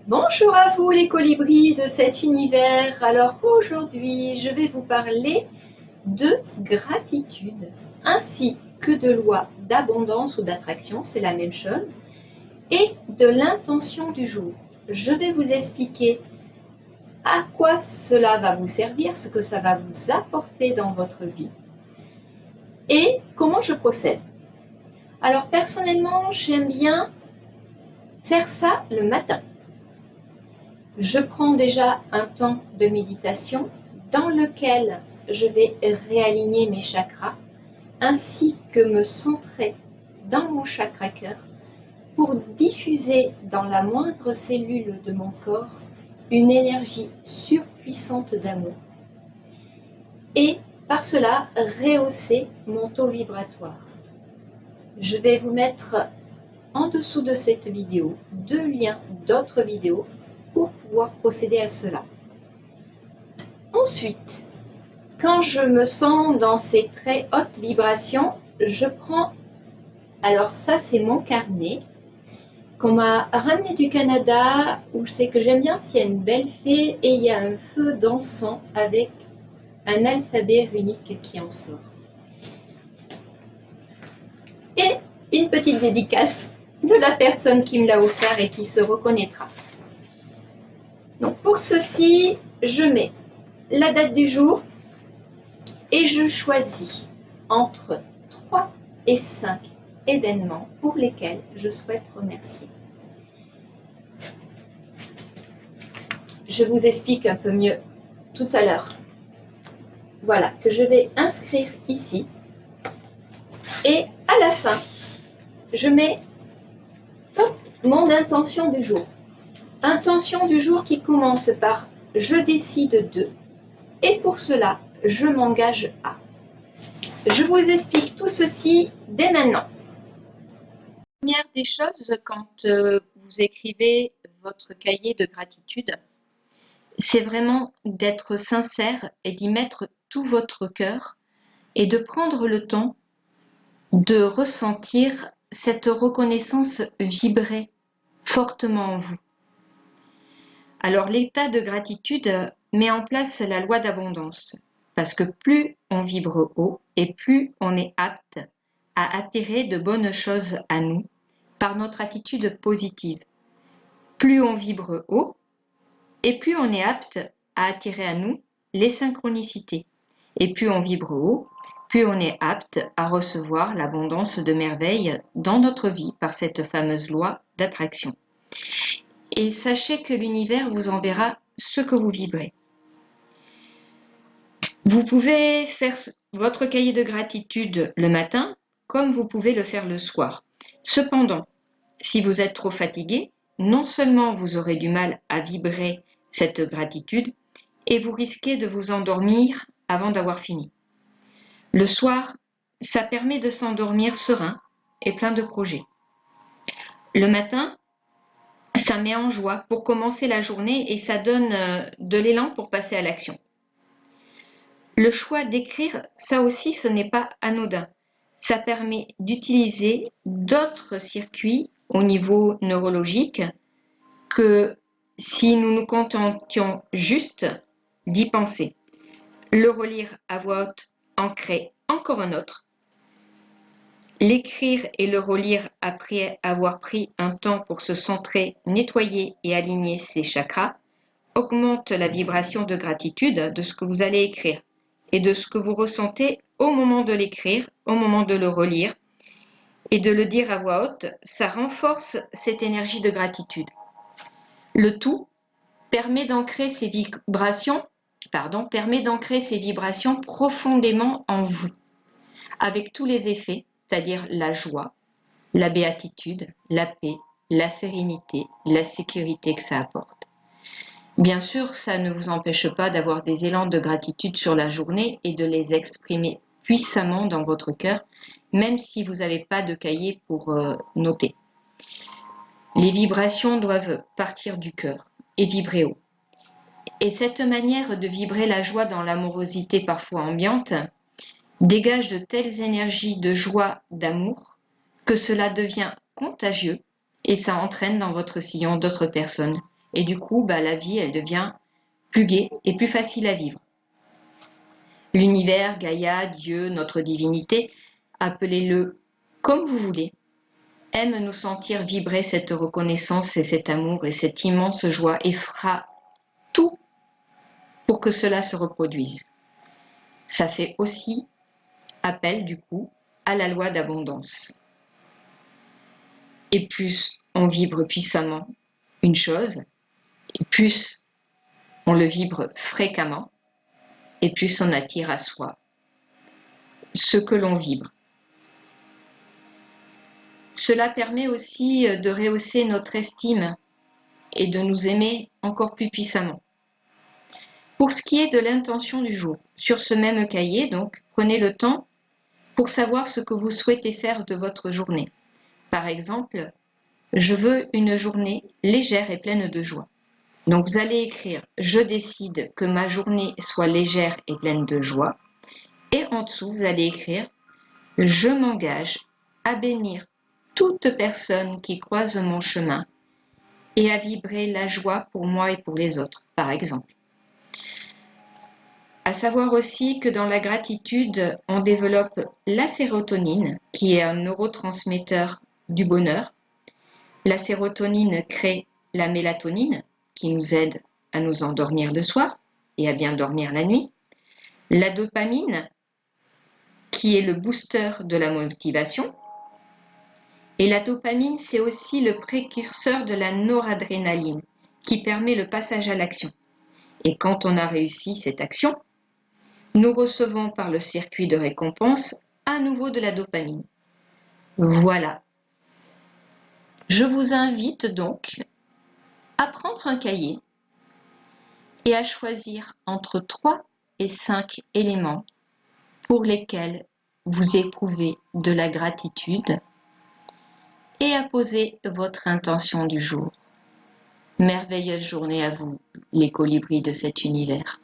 Bonjour à vous les colibris de cet univers. Alors aujourd'hui, je vais vous parler de gratitude ainsi que de loi d'abondance ou d'attraction, c'est la même chose, et de l'intention du jour. Je vais vous expliquer à quoi cela va vous servir, ce que ça va vous apporter dans votre vie et comment je procède. Alors personnellement, j'aime bien faire ça le matin. Je prends déjà un temps de méditation dans lequel je vais réaligner mes chakras ainsi que me centrer dans mon chakra cœur pour diffuser dans la moindre cellule de mon corps une énergie surpuissante d'amour et par cela rehausser mon taux vibratoire. Je vais vous mettre en dessous de cette vidéo deux liens d'autres vidéos pour pouvoir procéder à cela. Ensuite, quand je me sens dans ces très hautes vibrations, je prends, alors ça c'est mon carnet, qu'on m'a ramené du Canada, où je sais que j'aime bien, il y a une belle fée et il y a un feu d'encens avec un alphabet runique qui en sort. Et une petite dédicace de la personne qui me l'a offert et qui se reconnaîtra. Donc pour ceci, je mets la date du jour et je choisis entre 3 et 5 événements pour lesquels je souhaite remercier. Je vous explique un peu mieux tout à l'heure. Voilà, que je vais inscrire ici. Et à la fin, je mets mon intention du jour. Intention du jour qui commence par « je décide de » et pour cela, je m'engage à. Je vous explique tout ceci dès maintenant. Première des choses, quand vous écrivez votre cahier de gratitude, c'est vraiment d'être sincère et d'y mettre tout votre cœur et de prendre le temps de ressentir cette reconnaissance vibrer fortement en vous. Alors l'état de gratitude met en place la loi d'abondance, parce que plus on vibre haut et plus on est apte à attirer de bonnes choses à nous par notre attitude positive. Plus on vibre haut et plus on est apte à attirer à nous les synchronicités. Et plus on vibre haut, plus on est apte à recevoir l'abondance de merveilles dans notre vie par cette fameuse loi d'attraction. Et sachez que l'univers vous enverra ce que vous vibrez. Vous pouvez faire votre cahier de gratitude le matin, comme vous pouvez le faire le soir. Cependant, si vous êtes trop fatigué, non seulement vous aurez du mal à vibrer cette gratitude, et vous risquez de vous endormir avant d'avoir fini. Le soir, ça permet de s'endormir serein et plein de projets. Le matin, ça met en joie pour commencer la journée et ça donne de l'élan pour passer à l'action. Le choix d'écrire, ça aussi, ce n'est pas anodin. Ça permet d'utiliser d'autres circuits au niveau neurologique que si nous nous contentions juste d'y penser. Le relire à voix haute en crée encore un autre. L'écrire et le relire après avoir pris un temps pour se centrer, nettoyer et aligner ses chakras augmente la vibration de gratitude de ce que vous allez écrire et de ce que vous ressentez au moment de l'écrire, au moment de le relire et de le dire à voix haute, ça renforce cette énergie de gratitude. Le tout permet d'ancrer ces vibrations profondément en vous, avec tous les effets, c'est-à-dire la joie, la béatitude, la paix, la sérénité, la sécurité que ça apporte. Bien sûr, ça ne vous empêche pas d'avoir des élans de gratitude sur la journée et de les exprimer puissamment dans votre cœur, même si vous n'avez pas de cahier pour noter. Les vibrations doivent partir du cœur et vibrer haut. Et cette manière de vibrer la joie dans l'amorosité parfois ambiante dégage de telles énergies de joie, d'amour, que cela devient contagieux et ça entraîne dans votre sillon d'autres personnes Et du coup, la vie, elle devient plus gaie et plus facile à vivre. L'univers, Gaïa, Dieu, notre divinité, appelez-le comme vous voulez, aime nous sentir vibrer cette reconnaissance et cet amour et cette immense joie et fera tout pour que cela se reproduise. Ça fait aussi appel du coup à la loi d'abondance. Et plus on vibre puissamment une chose, et plus on le vibre fréquemment, et plus on attire à soi ce que l'on vibre. Cela permet aussi de rehausser notre estime et de nous aimer encore plus puissamment. Pour ce qui est de l'intention du jour, sur ce même cahier, donc, prenez le temps pour savoir ce que vous souhaitez faire de votre journée. Par exemple, je veux une journée légère et pleine de joie. Donc vous allez écrire « Je décide que ma journée soit légère et pleine de joie ». Et en dessous, vous allez écrire « Je m'engage à bénir toute personne qui croise mon chemin et à vibrer la joie pour moi et pour les autres », par exemple. À savoir aussi que dans la gratitude, on développe la sérotonine, qui est un neurotransmetteur du bonheur. La sérotonine crée la mélatonine, qui nous aide à nous endormir le soir et à bien dormir la nuit. La dopamine, qui est le booster de la motivation. Et la dopamine, c'est aussi le précurseur de la noradrénaline, qui permet le passage à l'action. Et quand on a réussi cette action, nous recevons par le circuit de récompense à nouveau de la dopamine. Voilà. Je vous invite donc à prendre un cahier et à choisir entre 3 et 5 éléments pour lesquels vous éprouvez de la gratitude et à poser votre intention du jour. Merveilleuse journée à vous, les colibris de cet univers.